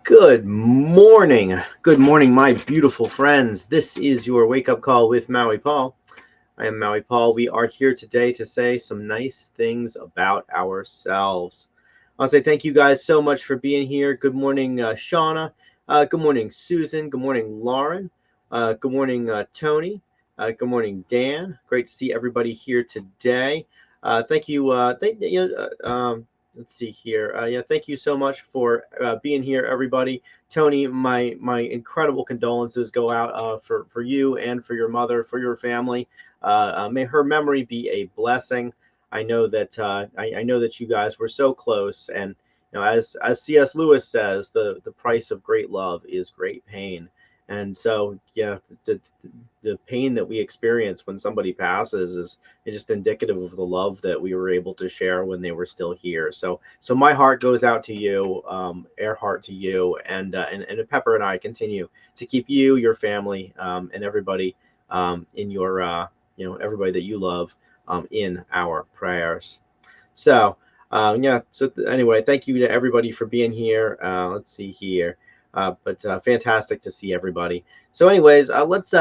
Good morning. Good morning, my beautiful friends. This is your wake up call with Maui Paul. I am Maui Paul. We are here today to say some nice things about ourselves. I'll say thank you guys so much for being here. Good morning, Shauna. Good morning, Susan. Good morning, Lauren. Good morning, Tony. Good morning, Dan. Great to see everybody here today. Thank you. Let's see here. Thank you so much for being here, everybody. Tony, my incredible condolences go out for you and for your mother, for your family. May her memory be a blessing. I know that I know that you guys were so close, and as C.S. Lewis says, the price of great love is great pain. And so, the pain that we experience when somebody passes is just indicative of the love that we were able to share when they were still here. So my heart goes out to you, Earhart to you, and Pepper and I continue to keep you, your family, and everybody in your everybody that you love in our prayers. So anyway, thank you to everybody for being here. Let's see here. But fantastic to see everybody. So, anyways, let's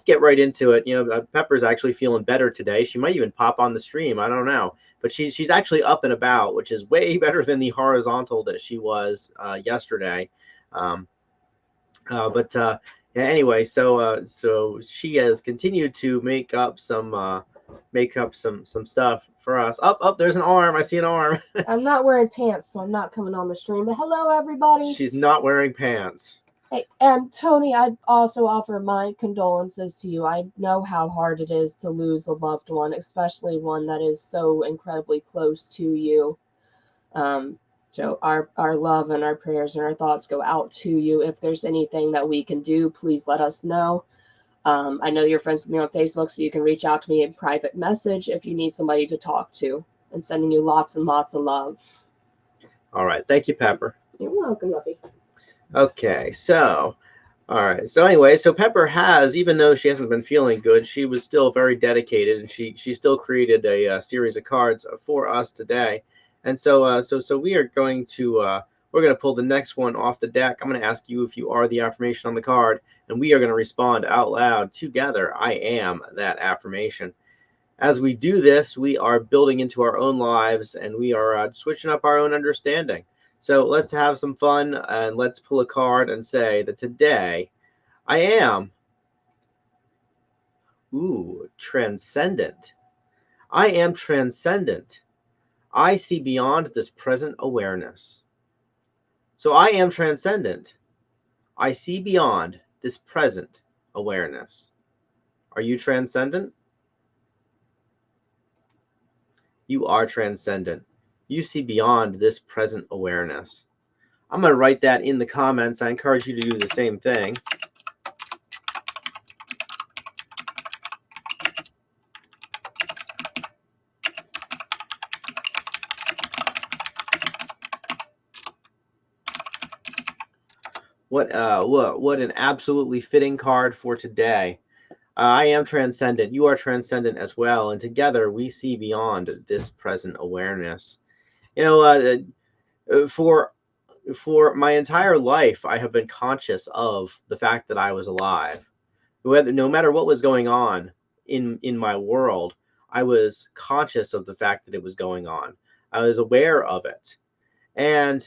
get right into it. Pepper's actually feeling better today. She might even pop on the stream. I don't know, but she's actually up and about, which is way better than the horizontal that she was yesterday. Yeah, anyway, so she has continued to make up some stuff for us. There's an arm. I see an arm. I'm not wearing pants, so I'm not coming on the stream. But hello, everybody. She's not wearing pants. Hey, and Tony, I'd also offer my condolences to you. I know how hard it is to lose a loved one, especially one that is so incredibly close to you. So our love and our prayers and our thoughts go out to you. If there's anything that we can do, please let us know. I know you're friends with me on Facebook, so you can reach out to me in private message if you need somebody to talk to. And sending you lots and lots of love. All right. Thank you, Pepper. You're welcome, Lovey. Okay. So, all right. So anyway, so Pepper has, even though she hasn't been feeling good, she was still very dedicated, and she still created a series of cards for us today. And so we are going to we're going to pull the next one off the deck. I'm going to ask you if you are the affirmation on the card, and we are going to respond out loud together. I am that affirmation. As we do this, we are building into our own lives, and we are switching up our own understanding. So let's have some fun, and let's pull a card and say that today I am transcendent. I am transcendent. I see beyond this present awareness. So I am transcendent. I see beyond this present awareness. Are you transcendent? You are transcendent. You see beyond this present awareness. I'm going to write that in the comments. I encourage you to do the same thing. What an absolutely fitting card for today. I am transcendent. You are transcendent as well, and together we see beyond this present awareness. For my entire life, I have been conscious of the fact that I was alive. No matter what was going on in my world, I was conscious of the fact that it was going on. I was aware of it, and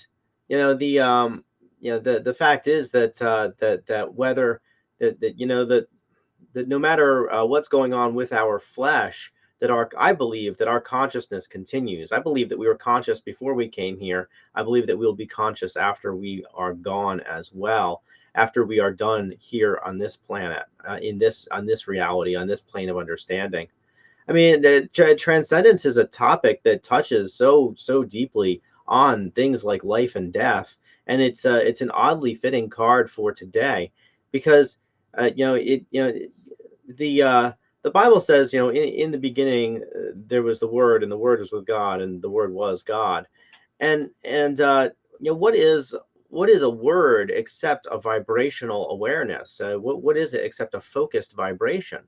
the fact is that whether that no matter what's going on with our flesh, I believe that our consciousness continues. I believe that we were conscious before we came here. I believe that we'll be conscious after we are gone as well, after we are done here on this planet, on this reality, on this plane of understanding. I mean, transcendence is a topic that touches so deeply on things like life and death, and it's an oddly fitting card for today, because the Bible says, in the beginning there was the Word, and the Word was with God, and the Word was God, and what is a word except a vibrational awareness? What is it except a focused vibration?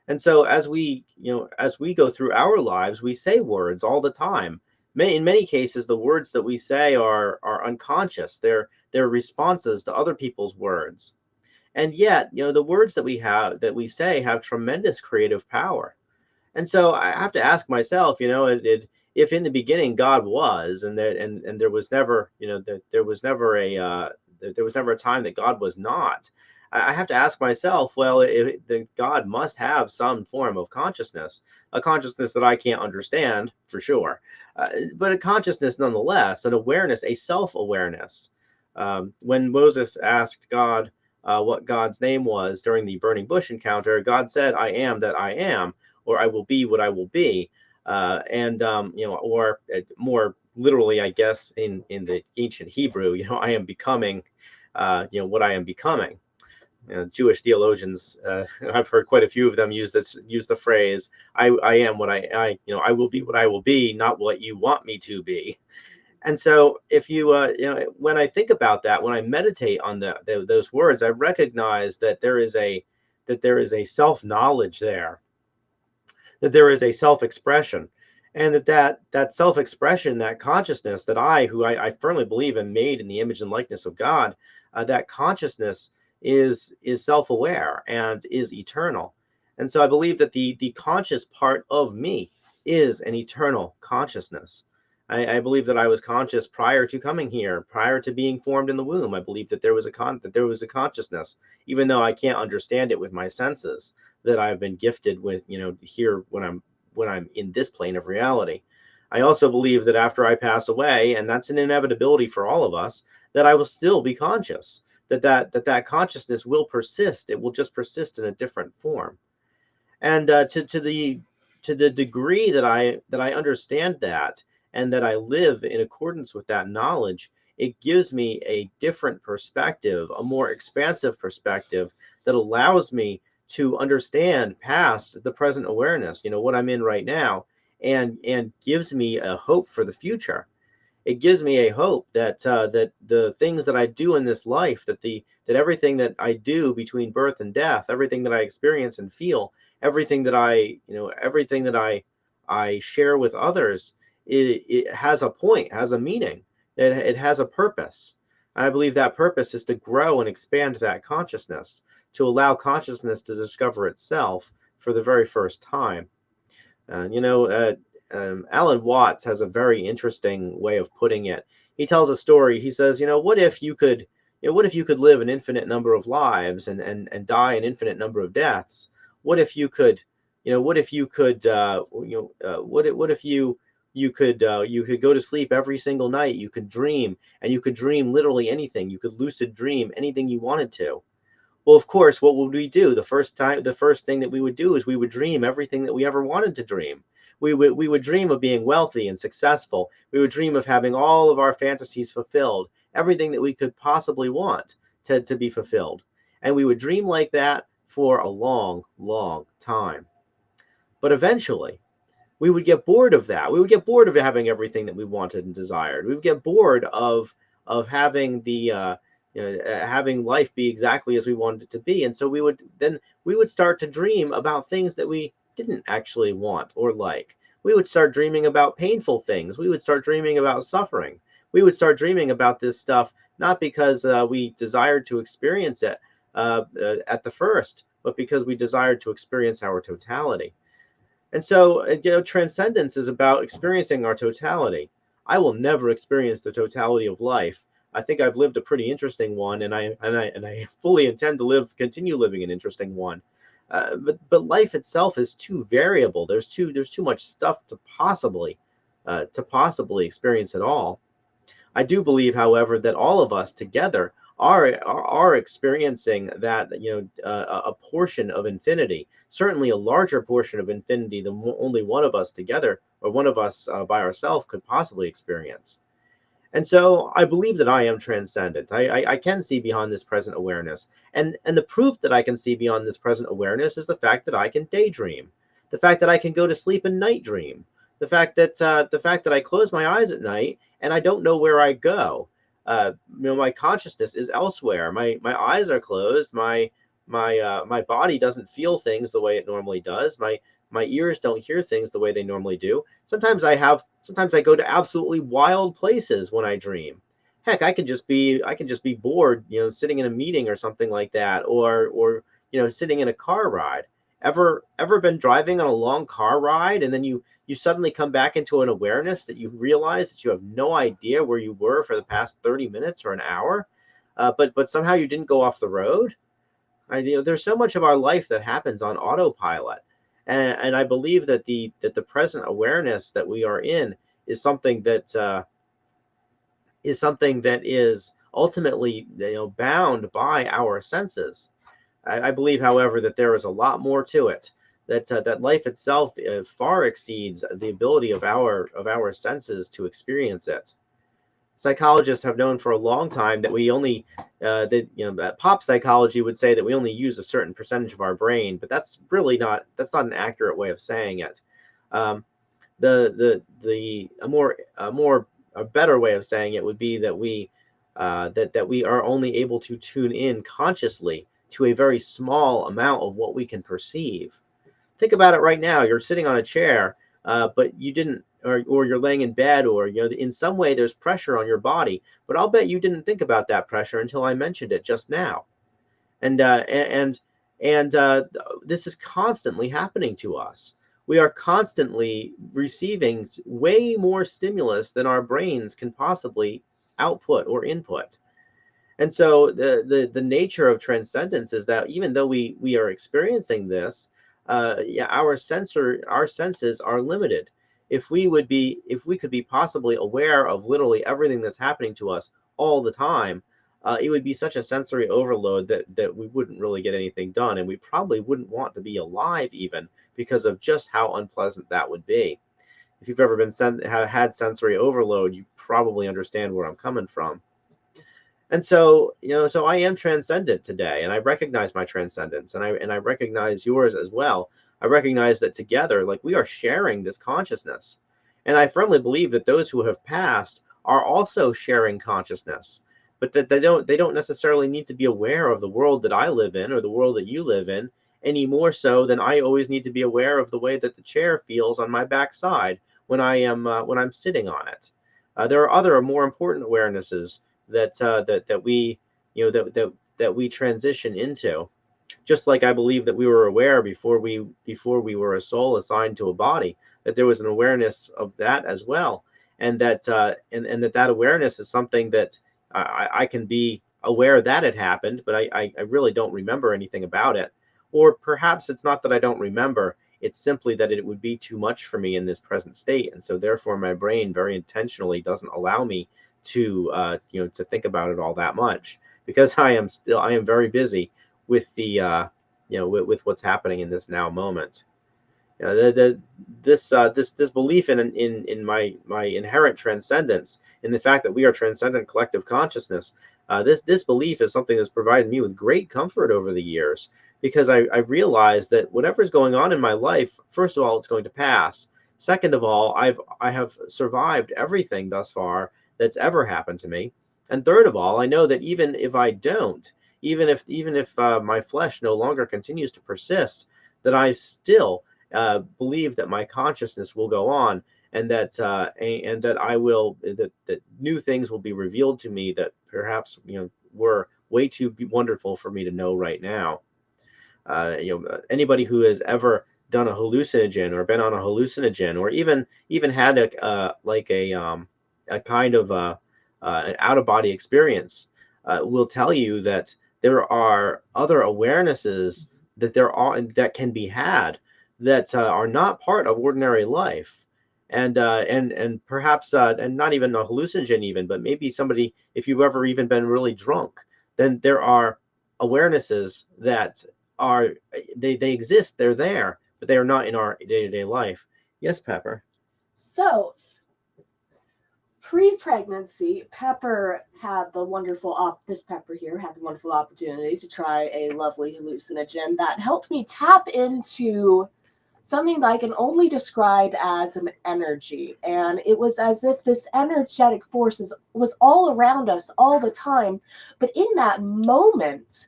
And so as we go through our lives, we say words all the time. In many cases, the words that we say are unconscious. They're their responses to other people's words. And yet, the words that we have, that we say, have tremendous creative power. And so I have to ask myself, if in the beginning God was, and there was never, there was never there was never a time that God was not. I have to ask myself, well, the God must have some form of consciousness, a consciousness that I can't understand for sure, but a consciousness nonetheless, an awareness, a self-awareness. When Moses asked God what God's name was during the burning bush encounter, God said, "I am that I am," or "I will be what I will be," and or more literally, I guess, in the ancient Hebrew, I am becoming, what I am becoming. Jewish theologians, I've heard quite a few of them use the phrase, I am what I will be what I will be, not what you want me to be." And so, if when I think about that, when I meditate on those words, I recognize that there is a self knowledge there, that there is a self expression, and that self expression, that consciousness, that I firmly believe am made in the image and likeness of God, that consciousness is self aware and is eternal. And so I believe that the conscious part of me is an eternal consciousness. I believe that I was conscious prior to coming here, prior to being formed in the womb. I believe that there was a consciousness, even though I can't understand it with my senses, that I've been gifted with, here when I'm in this plane of reality. I also believe that after I pass away, and that's an inevitability for all of us, that I will still be conscious. That consciousness will persist. It will just persist in a different form. And to the degree that I understand that, and that I live in accordance with that knowledge, it gives me a different perspective, a more expansive perspective, that allows me to understand past the present awareness, what I'm in right now, and gives me a hope for the future. It gives me a hope that the things that I do in this life, that everything that I do between birth and death, everything that I experience and feel, everything that I share with others, it has a point, has a meaning. It has a purpose. I believe that purpose is to grow and expand that consciousness, to allow consciousness to discover itself for the very first time. Uh, you know, uh, Alan Watts has a very interesting way of putting it. He tells a story. He says, what if you could live an infinite number of lives, and die an infinite number of deaths? What if you could, what if you could, what if you could go to sleep every single night? You could dream, and you could dream literally anything. You could lucid dream anything you wanted to. Well, of course, what would we do? The first thing that we would do is we would dream everything that we ever wanted to dream. We would dream of being wealthy and successful. We would dream of having all of our fantasies fulfilled, everything that we could possibly want to be fulfilled. And we would dream like that for a long, long time. But eventually, we would get bored of that. We would get bored of having everything that we wanted and desired. We would get bored of having having life be exactly as we wanted it to be. And so we would start to dream about things that we didn't actually want or like. We would start dreaming about painful things. We would start dreaming about suffering. We would start dreaming about this stuff not because we desired to experience it at the first, but because we desired to experience our totality. And so, transcendence is about experiencing our totality. I will never experience the totality of life. I think I've lived a pretty interesting one, and I fully intend to continue living an interesting one. But life itself is too variable. There's too much stuff to possibly experience at all. I do believe, however, that all of us together are experiencing that, a portion of infinity, certainly a larger portion of infinity than only one of us together, or one of us by ourselves, could possibly experience. And so I believe that I am transcendent. I can see beyond this present awareness. And the proof that I can see beyond this present awareness is the fact that I can daydream, the fact that I can go to sleep and night dream, the fact that I close my eyes at night and I don't know where I go. My consciousness is elsewhere. My eyes are closed. My body doesn't feel things the way it normally does. My ears don't hear things the way they normally do. Sometimes I go to absolutely wild places when I dream. Heck, I can just be bored, sitting in a meeting or something like that, or sitting in a car ride. Ever been driving on a long car ride, and then you suddenly come back into an awareness that you realize that you have no idea where you were for the past 30 minutes or an hour, but somehow you didn't go off the road. There's so much of our life that happens on autopilot, and I believe that the present awareness that we are in is something that is ultimately bound by our senses. I believe, however, that there is a lot more to it. That life itself far exceeds the ability of our senses to experience it. Psychologists have known for a long time that we only that pop psychology would say that we only use a certain percentage of our brain, but that's not an accurate way of saying it. Um, the a better way of saying it would be that we are only able to tune in consciously to a very small amount of what we can perceive. Think about it right now. You're sitting on a chair, but you didn't, or you're laying in bed, or in some way there's pressure on your body. But I'll bet you didn't think about that pressure until I mentioned it just now. And this is constantly happening to us. We are constantly receiving way more stimulus than our brains can possibly output or input. And so the nature of transcendence is that even though we are experiencing this, yeah, our senses are limited. If we could be possibly aware of literally everything that's happening to us all the time, it would be such a sensory overload that we wouldn't really get anything done, and we probably wouldn't want to be alive even because of just how unpleasant that would be. If you've ever had sensory overload, you probably understand where I'm coming from. And so I am transcendent today, and I recognize my transcendence, and I recognize yours as well. I recognize that together, like, we are sharing this consciousness. And I firmly believe that those who have passed are also sharing consciousness, but that they don't necessarily need to be aware of the world that I live in or the world that you live in any more so than I always need to be aware of the way that the chair feels on my backside when I'm sitting on it. There are other more important awarenesses that we that we transition into. Just like I believe that we were aware before we were a soul assigned to a body, that there was an awareness of that as well, and that awareness is something that I can be aware that it happened, but I really don't remember anything about it. Or perhaps it's not that I don't remember, it's simply that it would be too much for me in this present state, and so therefore my brain very intentionally doesn't allow me to think about it all that much, because I am very busy with with what's happening in this now moment. The this belief in my inherent transcendence, in the fact that we are transcendent collective consciousness. This belief is something that's provided me with great comfort over the years, because I realize that whatever's going on in my life, first of all, it's going to pass. Second of all, I have survived everything thus far that's ever happened to me. And third of all, I know that even if I don't, even if my flesh no longer continues to persist, that I still believe that my consciousness will go on, and that that new things will be revealed to me that perhaps were way too wonderful for me to know right now. Anybody who has ever done a hallucinogen or been on a hallucinogen, or even had a kind of an out of body experience, will tell you that there are other awarenesses that can be had that are not part of ordinary life. And perhaps and not even a hallucinogen even, but maybe somebody, if you've ever even been really drunk, then there are awarenesses that are they exist, they're there, but they are not in our day-to-day life. Yes, Pepper. So, pre-pregnancy, Pepper had the wonderful this Pepper here had the wonderful opportunity to try a lovely hallucinogen that helped me tap into something that I can only describe as an energy. And it was as if this energetic force was all around us all the time. But in that moment,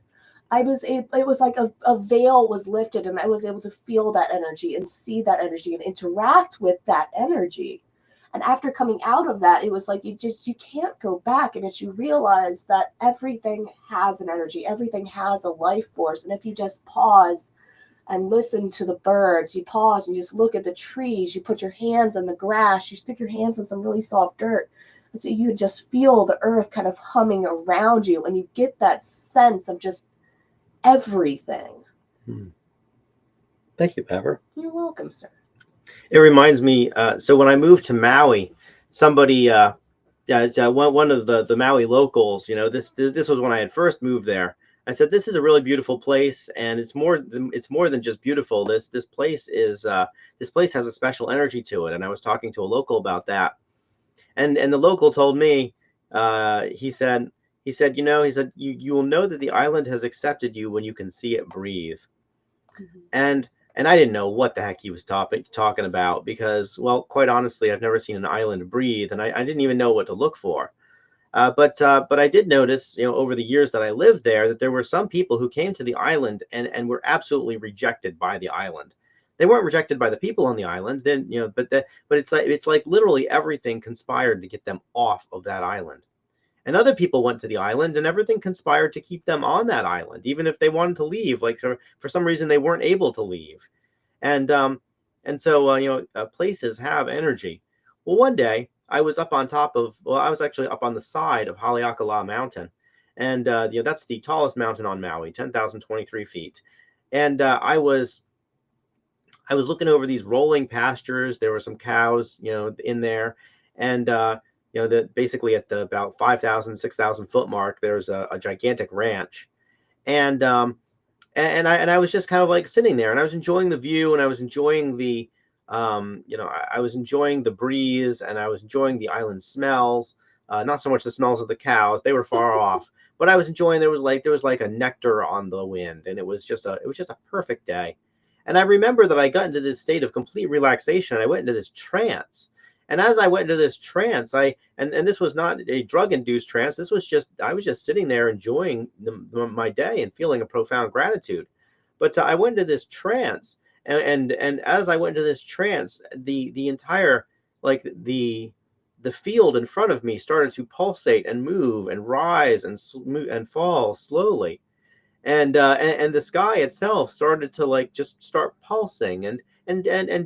it was like a veil was lifted, and I was able to feel that energy and see that energy and interact with that energy. And after coming out of that, it was like you can't go back, and it's you realize that everything has an energy, everything has a life force, and if you just pause and listen to the birds, you pause and you just look at the trees, you put your hands in the grass, you stick your hands in some really soft dirt, and so you just feel the earth kind of humming around you, and you get that sense of just everything. Hmm. Thank you, Pepper. You're welcome, sir. It reminds me. So when I moved to Maui, somebody, one of the Maui locals, this was when I had first moved there. I said, "This is a really beautiful place, and it's more than just beautiful. This place has a special energy to it." And I was talking to a local about that, and the local told me, he said, you will know that the island has accepted you when you can see it breathe. Mm-hmm. And I didn't know what the heck he was talking about because, well, quite honestly, I've never seen an island breathe, and I didn't even know what to look for. But I did notice, over the years that I lived there, that there were some people who came to the island and were absolutely rejected by the island. They weren't rejected by the people on the island, then but it's like literally everything conspired to get them off of that island. And other people went to the island, and everything conspired to keep them on that island, even if they wanted to leave. Like for some reason, they weren't able to leave. And um and so places have energy. Well, one day I was actually up on the side of Haleakala Mountain, and that's the tallest mountain on Maui, 10,023 feet. And I was looking over these rolling pastures. There were some cows, in there, and that basically at the about 5,000, 6,000 foot mark, there's a gigantic ranch. And um and I was just kind of like sitting there, and I was enjoying the view, and I was enjoying I was enjoying the breeze, and I was enjoying the island smells. Not so much the smells of the cows; they were far off. But I was enjoying. There was like a nectar on the wind, and it was just a perfect day. And I remember that I got into this state of complete relaxation. And I went into this trance. And as I went into this trance, and this was not a drug induced trance. This was just I was just sitting there enjoying my day and feeling a profound gratitude. But I went into this trance, and as I went into this trance, the entire like the field in front of me started to pulsate and move and rise and fall slowly, and the sky itself started to like just start pulsing and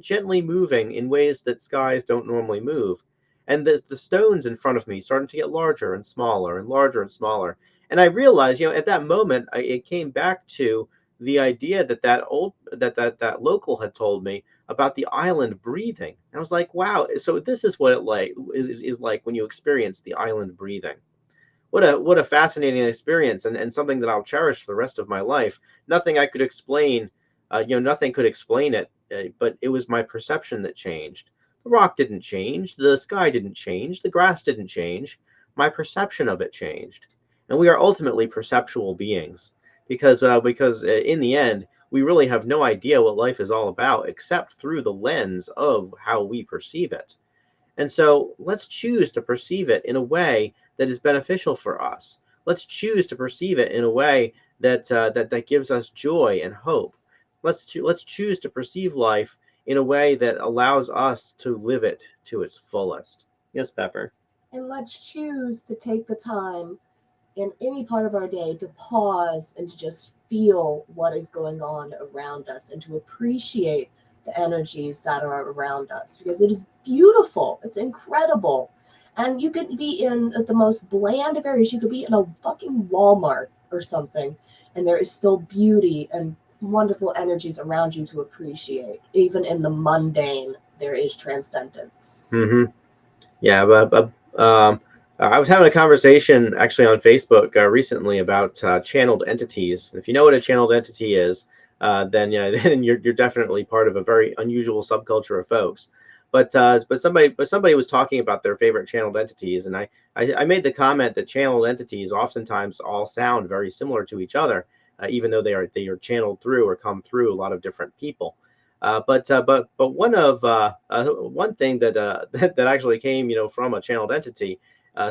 gently moving in ways that skies don't normally move. And the stones in front of me started to get larger and smaller and larger and smaller. And I realized, at that moment, it came back to the idea that local had told me about the island breathing. I was like, wow, so this is what is like when you experience the island breathing. What a fascinating experience, and something that I'll cherish for the rest of my life. Nothing I could explain, nothing could explain it, but it was my perception that changed. The rock didn't change, the sky didn't change, the grass didn't change. My perception of it changed, and we are ultimately perceptual beings because in the end, we really have no idea what life is all about except through the lens of how we perceive it. And so let's choose to perceive it in a way that is beneficial for us. Let's choose to perceive it in a way that gives us joy and hope. Let's choose to perceive life in a way that allows us to live it to its fullest. Yes, Pepper. And let's choose to take the time in any part of our day to pause and to just feel what is going on around us and to appreciate the energies that are around us because it is beautiful. It's incredible. And you could be in the most bland of areas. You could be in a fucking Walmart or something, and there is still beauty and wonderful energies around you to appreciate. Even in the mundane, there is transcendence. Mm-hmm. Yeah, but I was having a conversation actually on Facebook recently about channeled entities. If you know what a channeled entity is, then then you're definitely part of a very unusual subculture of folks. But somebody was talking about their favorite channeled entities, and I made the comment that channeled entities oftentimes all sound very similar to each other, even though they are channeled through or come through a lot of different people. But one thing that that actually came from a channeled entity,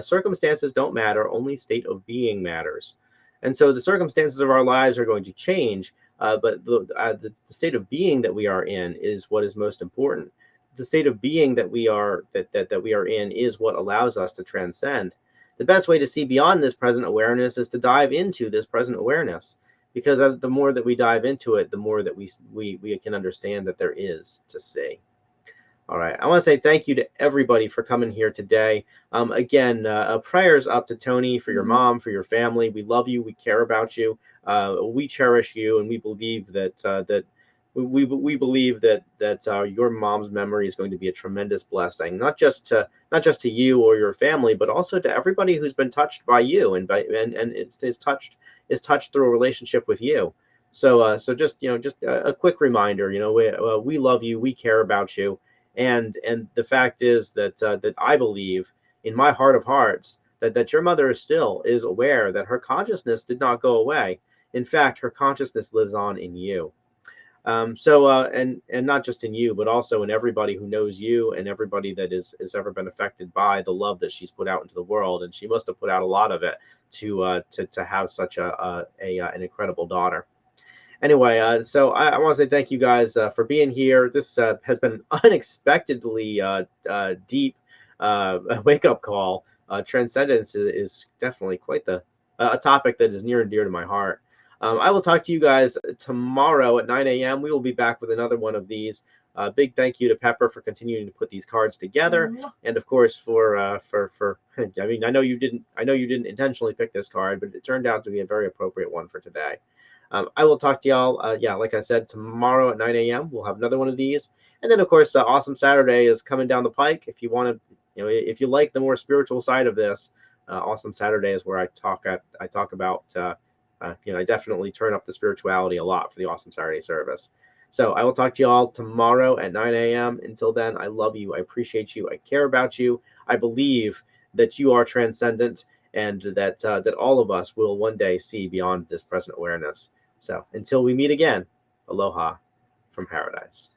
circumstances don't matter, only state of being matters. And so the circumstances of our lives are going to change, but the state of being that we are in is what is most important. the state of being that we are that we are in is what allows us to transcend. The best way to see beyond this present awareness is to dive into this present awareness, because the more that we dive into it, the more that we can understand that there is to see. All right. I want to say thank you to everybody for coming here today. Again, prayers up to Tony for your mom, for your family. We love you. We care about you. We cherish you, and we believe that we believe that your mom's memory is going to be a tremendous blessing, not just to you or your family, but also to everybody who's been touched by you and is touched through a relationship with you. So just just a quick reminder. We love you. We care about you, and the fact is that I believe in my heart of hearts that your mother is aware that her consciousness did not go away. In fact, her consciousness lives on in you. And not just in you, but also in everybody who knows you and everybody that is ever been affected by the love that she's put out into the world. And she must have put out a lot of it to have such an incredible daughter. Anyway, so I want to say thank you guys for being here. This has been an unexpectedly deep wake up call. Transcendence is definitely quite a topic that is near and dear to my heart. I will talk to you guys tomorrow at 9 a.m. We will be back with another one of these. Big thank you to Pepper for continuing to put these cards together, and of course for I mean, I know you didn't intentionally pick this card, but it turned out to be a very appropriate one for today. I will talk to y'all, yeah, like I said, tomorrow at 9 a.m. We'll have another one of these. And then, of course, Awesome Saturday is coming down the pike. If you want to, if you like the more spiritual side of this, Awesome Saturday is where I talk about, I definitely turn up the spirituality a lot for the Awesome Saturday service. So I will talk to you all tomorrow at 9 a.m. Until then, I love you. I appreciate you. I care about you. I believe that you are transcendent, and that all of us will one day see beyond this present awareness. So until we meet again, aloha from paradise.